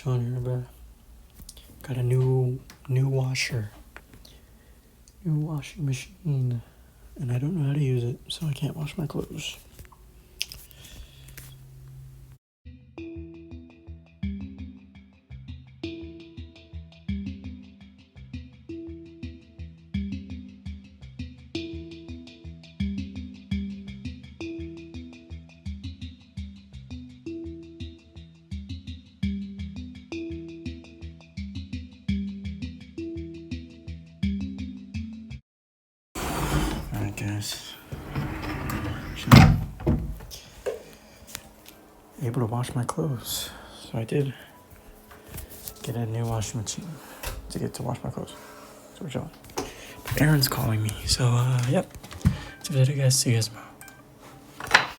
showing you, but got a new washing machine, and I don't know how to use it, so I can't wash my clothes. Alright guys, able to wash my clothes, so I did get a new washing machine to get to wash my clothes. So we're chilling. Aaron's calling me, so yep. So later guys, see you guys tomorrow.